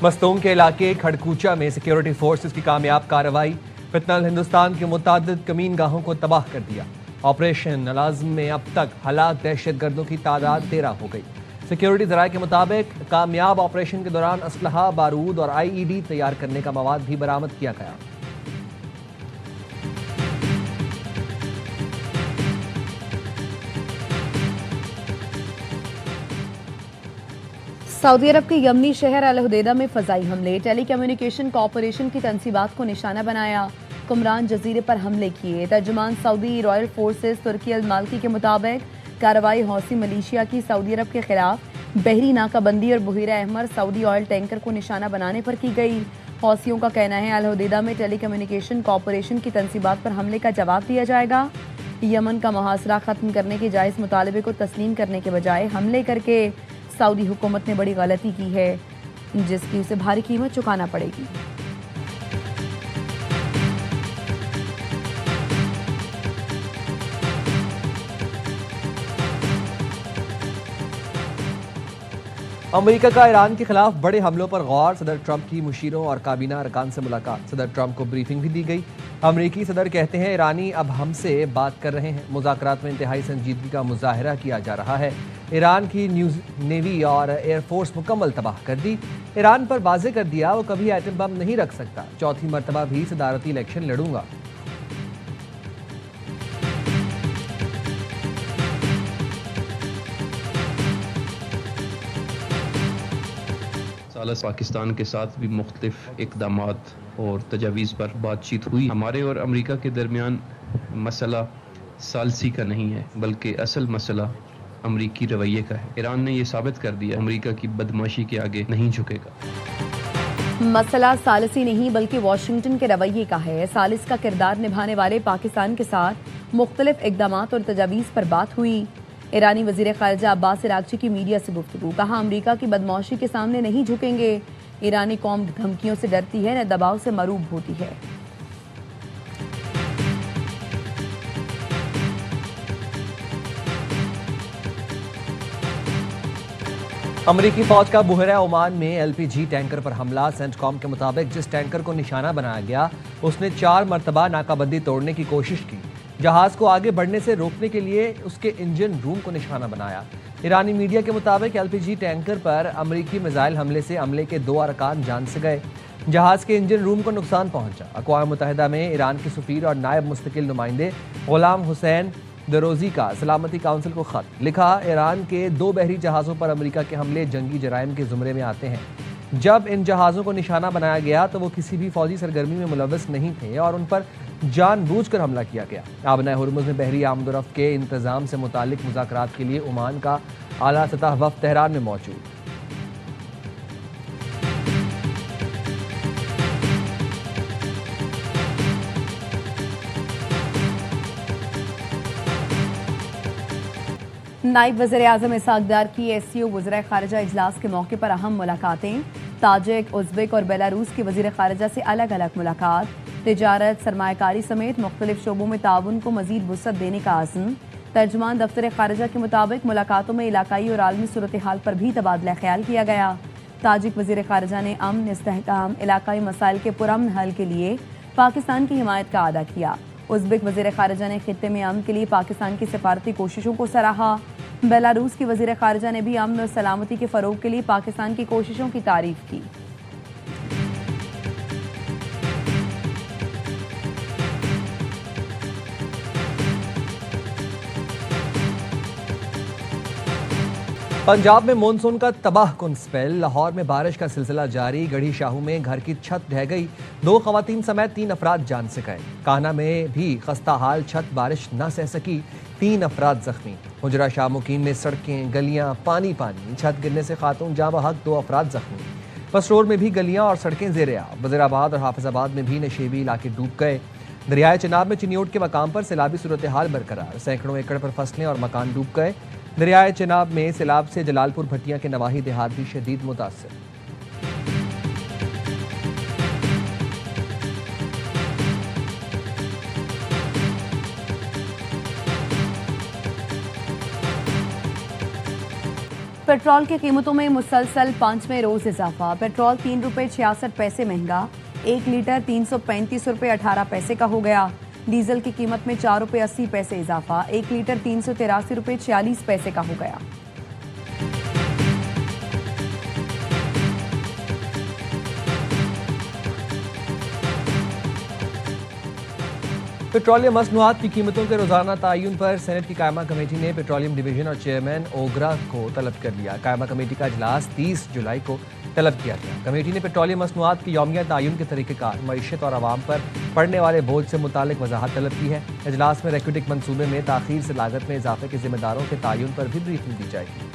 मस्तूम के इलाके खड़कूचा में सिक्योरिटी फोर्सेस की कामयाब कार्रवाई, फितनल हिंदुस्तान के मुतादिद कमीन गाहों को तबाह कर दिया। ऑपरेशन अलाज़म में अब तक हलाक दहशतगर्दों की तादाद 13 हो गई। सिक्योरिटी ज़राए के मुताबिक कामयाब ऑपरेशन के दौरान असलहा, बारूद और IED तैयार करने का मवाद भी बरामद किया गया। सऊदी अरब के यमनी शहर अल हुदैदा में फजाई हमले, टेली कम्युनिकेशन कॉरपोरेशन की तनसीबात को निशाना बनाया, कुमरान जजीरे पर हमले किए। तर्जुमान सऊदी रॉयल फोर्सेस तुर्की अल माल्की के मुताबिक कार्रवाई हौसी मलेशिया की सऊदी अरब के खिलाफ बहरी नाकाबंदी और बहीरा अहमर सऊदी ऑयल टैंकर को निशाना बनाने पर की गई। हौसियों का कहना है अल हुदैदा में टेली कम्युनिकेशन कॉरपोरेशन की तनसीबात पर हमले का जवाब दिया जाएगा। यमन का मुहासरा खत्म करने के जायज़ मुतालबे को तस्लीम करने के बजाय हमले करके सऊदी हुकूमत ने बड़ी गलती की है, जिसकी उसे भारी कीमत चुकाना पड़ेगी। अमेरिका का ईरान के खिलाफ बड़े हमलों पर गौर, सदर ट्रंप की मुशीरों और काबीना अरकान से मुलाकात, सदर ट्रंप को ब्रीफिंग भी दी गई। अमेरिकी सदर कहते हैं ईरानी अब हमसे बात कर रहे हैं, मुज़ाकरात में इंतहाई संजीदगी का मुजाहरा किया जा रहा है। ईरान की नेवी और एयरफोर्स मुकम्मल तबाह कर दी। ईरान पर वाज़े कर दिया वो कभी एटम बम नहीं रख सकता, चौथी मरतबा भी सदारती इलेक्शन लड़ूंगा। पाकिस्तान के साथ भी मुख्तलिफ इक़दामात और तजावीज़ पर बातचीत हुई। हमारे और अमेरिका के दरमियान मसला सालसी का नहीं है, बल्कि असल मसला अमेरिकी रवैये का है। ईरान ने यह साबित कर दिया अमेरिका की बदमाशी के आगे नहीं झुकेगा। मसला सालिसी नहीं बल्कि वाशिंगटन के रवैये का है। सालिस का किरदार निभाने वाले पाकिस्तान के साथ मुख्तलिफ इक़दामात और तजावीज़ पर बात हुई। ईरानी वज़ीर ख़ारिजा अब्बास अराग़ची की मीडिया से गुफ्तगू, कहा अमेरिका की बदमाशी के सामने नहीं झुकेंगे। ईरानी कौम धमकियों से डरती है, न दबाव से मरूब होती है। अमेरिकी फौज का बुहरा ओमान में LPG टैंकर पर हमला, सेंटकॉम के मुताबिक जिस टैंकर को निशाना बनाया गया उसने 4 मरतबा नाकाबंदी तोड़ने की कोशिश की। जहाज को आगे बढ़ने से रोकने के लिए उसके इंजन रूम को निशाना बनाया। ईरानी मीडिया के मुताबिक LPG टैंकर पर अमेरिकी मिसाइल हमले से अमले के 2 अरकान जान से गए। जहाज के इंजन रूम को नुकसान पहुंचा। अक़वाम मुत्तहिदा में ईरान के सफ़ीर और नायब मुस्तकिल नुमाइंदे गुलाम हुसैन दरोजी का सलामती काउंसिल को खत लिखा। ईरान के 2 बहरी जहाज़ों पर अमेरिका के हमले जंगी जराइम के ज़ुमरे में आते हैं। जब इन जहाज़ों को निशाना बनाया गया तो वो किसी भी फौजी सरगर्मी में मुलव्वस नहीं थे और उन पर जानबूझकर हमला किया गया। आबना हुर्मुज़ में बहरी आमदोरफ्त के इंतज़ाम से मुतालिक मुज़ाकरात के लिए ओमान का आला सतह वफ़द तेहरान में मौजूद। नायब वज़ीर आज़म इसहाक़ डार की SCO वज़ीर ख़ारिजा इजलास के मौके पर अहम मुलाकातें। ताजिक, उज़्बेक और बेलारूस की वज़ीर ख़ारिजा से अलग अलग मुलाकात। तिजारत, सरमायाकारी समेत मुख्तलिफ शोबों में ताउन को मज़ीद वुसअत देने का आज़म। तर्जुमान दफ्तर ख़ारिजा के मुताबिक मुलाकातों में इलाकाई और आलमी सूरत हाल पर भी तबादला ख्याल किया गया। ताजिक वज़ीर ख़ारिजा ने अमन, इस्तेहकाम, इलाकाई मसाइल के पुरअमन हल के लिए पाकिस्तान की हिमायत का अदा किया। उज़्बेक वज़ीर ख़ारिजा ने खित्ते में अमन के लिए पाकिस्तान की सिफारती कोशिशों को सराहा। बेलारूस की वज़ीर ख़ारिजा ने भी अमन और सलामती के फ़रोग के लिए पाकिस्तान की कोशिशों की तारीफ़ की। पंजाब में मानसून का तबाहकुन स्पेल, लाहौर में बारिश का सिलसिला जारी। गढ़ी शाहू में घर की छत ढह गई, 2 ख़वातीन समेत 3 अफराद जान से गए। कान्हा में भी खस्ता हाल, छत बारिश न सह सकी, 3 अफराद जख्मी। हुजरा शाह मुकीम में सड़कें गलियां पानी पानी, छत गिरने से खातून जाँ बहक, 2 अफराद जख्मी। पसरोर में भी गलियां और सड़कें ज़ेर आब। वज़ीराबाद और हाफिजाबाद में भी नशेबी इलाके डूब गए। दरियाए चिनाब में चिनियोट के मकाम पर सैलाबी सूरत हाल बरकरार, सैकड़ों एकड़ पर फसलें और मकान डूब गए। दरियाए चिनाब में सैलाब से जलालपुर भटिया के नवाही देहात भी शदीद मुतासर। पेट्रोल की कीमतों में मुसलसल 5वें रोज इजाफा। पेट्रोल 3 रुपये 66 पैसे महंगा, 1 लीटर 335 रुपये 18 पैसे का हो गया। डीजल की कीमत में 4 रुपये 80 पैसे इजाफा, 1 लीटर 383 रुपये 46 पैसे का हो गया। पेट्रोलियम मसनूआत की कीमतों के रोजाना तयन पर सेनेट की कायमा कमेटी ने पेट्रोलियम डिवीजन और चेयरमैन ओगरा को तलब कर लिया। कायमा कमेटी का इजलास 30 जुलाई को तलब किया गया। कमेटी ने पेट्रोलियम मसनूआत की यौमिया तयन के तरीक़ेकार, मईशत और आवाम पर पड़ने वाले बोझ से मुतालिक वजाहत तलब की है। इजलास में रेक्विटिक मनसूबे में ताखीर से लागत में इजाफे के जिम्मेदारों के तयन पर भी ब्रीफिंग दी जाएगी।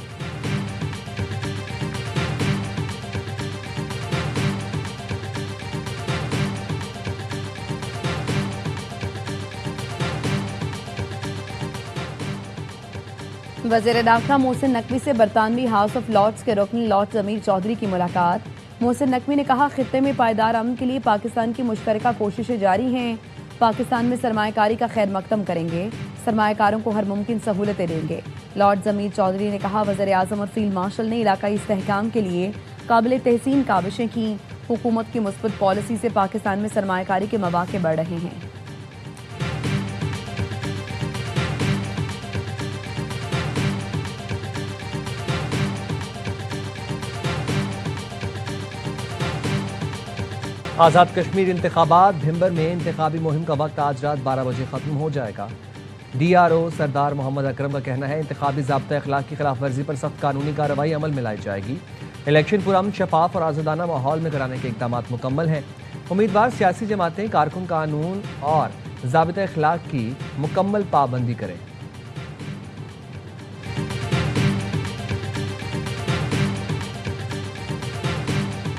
वज़ीर दाखिला मोहसिन नकवी से बरतानवी हाउस ऑफ लॉर्ड्स के रुकन लॉर्ड जमीर चौधरी की मुलाकात। मोहसिन नकवी ने कहा, खित्ते में पायदार अमन के लिए पाकिस्तान की मुश्तरका कोशिशें जारी हैं। पाकिस्तान में सरमायाकारी का खैर मकदम करेंगे, सरमायाकारों को हर मुमकिन सहूलतें देंगे। लॉर्ड जमीर चौधरी ने कहा, वज़ीर आज़म और फील्ड मार्शल ने इलाकाई इस्तेहकाम के लिए काबिल तहसीन काविशें की। हुकूमत की मुस्बत पॉलिसी से पाकिस्तान में सरमायाकारी के मौके बढ़ रहे हैं। आज़ाद कश्मीर इंतखाबात भिंबर में इंतखाबी मुहिम का वक्त आज रात 12 बजे ख़त्म हो जाएगा। DRO सरदार मोहम्मद अकरम का कहना है, इंतखाबी ज़ाब्ता अखलाक की खिलाफ वर्जी पर सख्त कानूनी कार्रवाई अमल में लाई जाएगी। इलेक्शन पुरअमन, शफाफ और आज़ादाना माहौल में कराने के इक़दाम मुकम्मल हैं। उम्मीदवार सियासी जमातें कारकुन कानून और ज़ाब्ता अखलाक की मुकम्मल पाबंदी करें।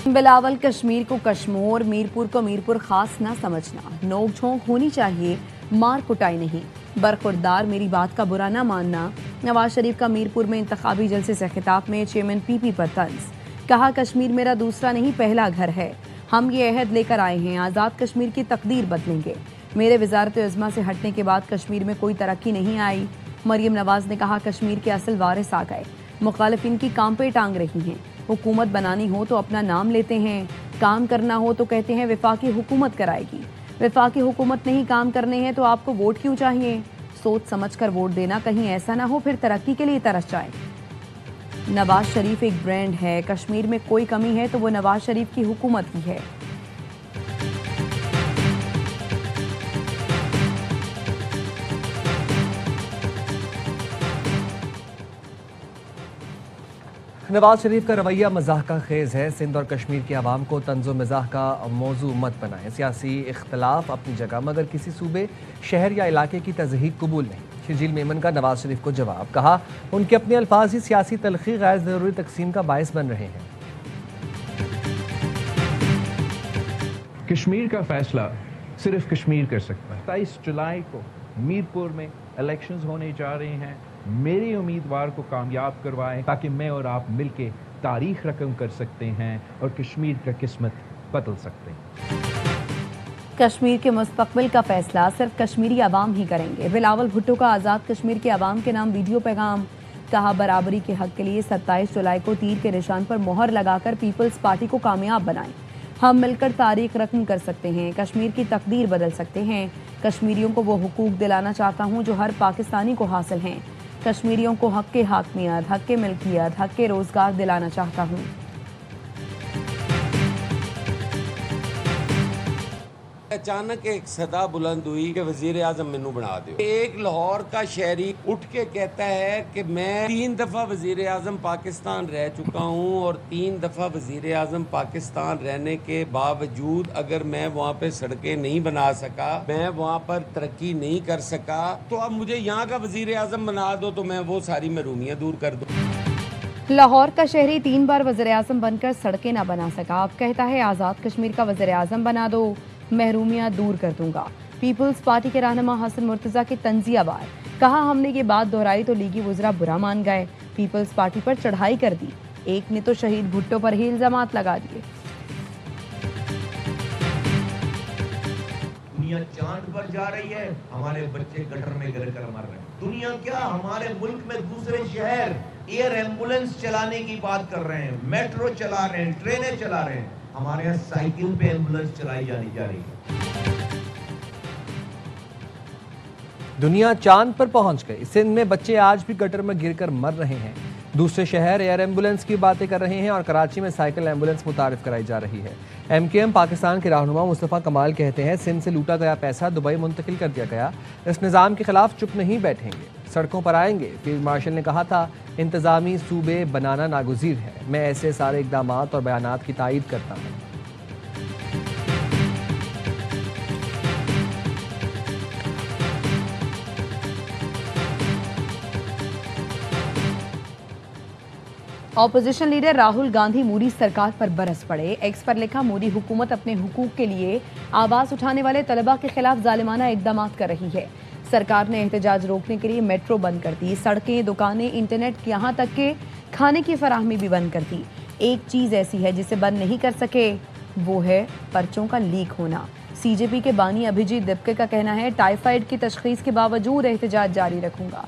बिलावल, कश्मीर को कश्मीर, मीरपुर को मीरपुर खास ना समझना। नोक झोंक होनी चाहिए, मार कुटाई नहीं। बरखुरदार, मेरी बात का बुरा ना मानना। नवाज शरीफ का मीरपुर में इंतखाबी जलसे से खिताब में चेयरमैन PP पर तंज। कहा, कश्मीर मेरा दूसरा नहीं पहला घर है। हम ये अहद लेकर आए हैं, आज़ाद कश्मीर की तकदीर बदलेंगे। मेरे वजारत उज़्मा से हटने के बाद कश्मीर में कोई तरक्की नहीं आई। मरियम नवाज ने कहा, कश्मीर के असल वारिस आ गए। मुखालिफिन की काम पे टांग रही हैं। हुकूमत बनानी हो तो अपना नाम लेते हैं, काम करना हो तो कहते हैं वफाकी हुकूमत कराएगी। वफाकी हुकूमत नहीं काम करने हैं तो आपको वोट क्यों चाहिए? सोच समझ कर वोट देना, कहीं ऐसा ना हो फिर तरक्की के लिए तरस जाए। नवाज शरीफ एक ब्रांड है, कश्मीर में कोई कमी है तो वो नवाज शरीफ की हुकूमत की है। नवाज शरीफ का रवैया मजाक खेज़ है। सिंध और कश्मीर की आवाम को तंज़ो मज़ाह का मौजू मत बनाएं। सियासी इख्तलाफ अपनी जगह, मगर किसी सूबे, शहर या इलाके की तज़हीक कबूल नहीं। शर्जील मेमन का नवाज शरीफ को जवाब। कहा, उनके अपने अल्फाज ही सियासी तलखी गैर ज़रूरी तकसीम का बायस बन रहे हैं। कश्मीर का फैसला सिर्फ कश्मीर कर सकता है। 27 जुलाई को मीरपुर में इलेक्शंस होने जा रहे हैं। मेरे उम्मीदवार को कामयाब करवाएं ताकि मैं और आप मिलके तारीख रकम कर सकते हैं और कश्मीर का किस्मत बदल सकते हैं। कश्मीर के मुस्तकबिल का फैसला सिर्फ कश्मीरी आवाम ही करेंगे। बिलावल भुट्टो का आज़ाद कश्मीर के आवाम के नाम वीडियो पैगाम। कहा, बराबरी के हक के लिए 27 जुलाई को तीर के निशान पर मोहर लगाकर पीपल्स पार्टी को कामयाब बनाएं। हम मिलकर तारीख रकम कर सकते हैं, कश्मीर की तकदीर बदल सकते हैं। कश्मीरियों को वो हुकूक दिलाना चाहता हूँ जो हर पाकिस्तानी को हासिल हैं। कश्मीरियों को हक के हाकमियत, हक के मिल्कियत, हक के रोजगार दिलाना चाहता हूँ। अचानक एक सदा बुलंद हुई कि वजीर आजम मैनू बना दो। एक लाहौर का शहरी उठ के कहता है कि मैं 3 दफा वजीर आजम पाकिस्तान रह चुका हूँ और 3 दफा वजीर आजम पाकिस्तान रहने के बावजूद अगर मैं वहाँ पे सड़कें नहीं बना सका, मैं वहाँ पर तरक्की नहीं कर सका, तो अब मुझे यहाँ का वजीर आजम बना दो तो मैं वो सारी महरूमियाँ दूर कर दूँ। लाहौर का शहरी 3 बार वज़ीर आज़म बनकर सड़कें ना बना सका, अब कहता है आज़ाद कश्मीर का वज़ीर आज़म बना दो, महरूमियाँ दूर कर दूंगा। पीपल्स पार्टी के रहनुमा हसन मुर्तज़ा के तंजियाबार। कहा, हमने ये बात दोहराई तो लीगी वज़रा बुरा मान गए, पीपल्स पार्टी पर चढ़ाई कर दी। एक ने तो शहीद भुट्टो पर ही इल्जामात लगा दिए। दुनिया चांद पर जा रही है, हमारे बच्चे गटर में गिर कर मर रहे हैं। दुनिया क्या, हमारे मुल्क में दूसरे शहर एयर एम्बुलेंस चलाने की बात कर रहे हैं, मेट्रो चला रहे हैं, ट्रेनें चला रहे हैं। हमारे यहाँ साइकिल पे एम्बुलेंस चलाई जा रही है। दुनिया चांद पर पहुंच गई। सिंध में बच्चे आज भी गटर में गिरकर मर रहे हैं। दूसरे शहर एयर एम्बुलेंस की बातें कर रहे हैं और कराची में साइकिल एम्बुलेंस मुतारिफ कराई जा रही है। MKM पाकिस्तान के रहनुमा मुस्तफ़ा कमाल कहते हैं, सिंध से लूटा गया पैसा दुबई मुंतकिल कर दिया गया। इस निज़ाम के खिलाफ चुप नहीं बैठेंगे, सड़कों पर आएंगे। फील्ड मार्शल ने कहा था, इंतज़ामी सूबे बनाना नागुज़ीर है। मैं ऐसे सारे इकदाम और बयानात की तायीद करता हूँ। ऑपोजिशन लीडर राहुल गांधी मोदी सरकार पर बरस पड़े। एक्स पर लिखा, मोदी हुकूमत अपने हुकूक के लिए आवाज उठाने वाले तलबा के खिलाफ जालिमाना इकदाम कर रही है। सरकार ने एहतजाज रोकने के लिए मेट्रो बंद कर दी, सड़कें, दुकानें, इंटरनेट, यहाँ तक के खाने की फराहमी भी बंद कर दी। एक चीज ऐसी है जिसे बंद नहीं कर सके, वो है पर्चों का लीक होना। CJP के बानी अभिजीत दिपके का कहना है, टाइफाइड की तशखीस के बावजूद एहतजाज जारी रखूंगा।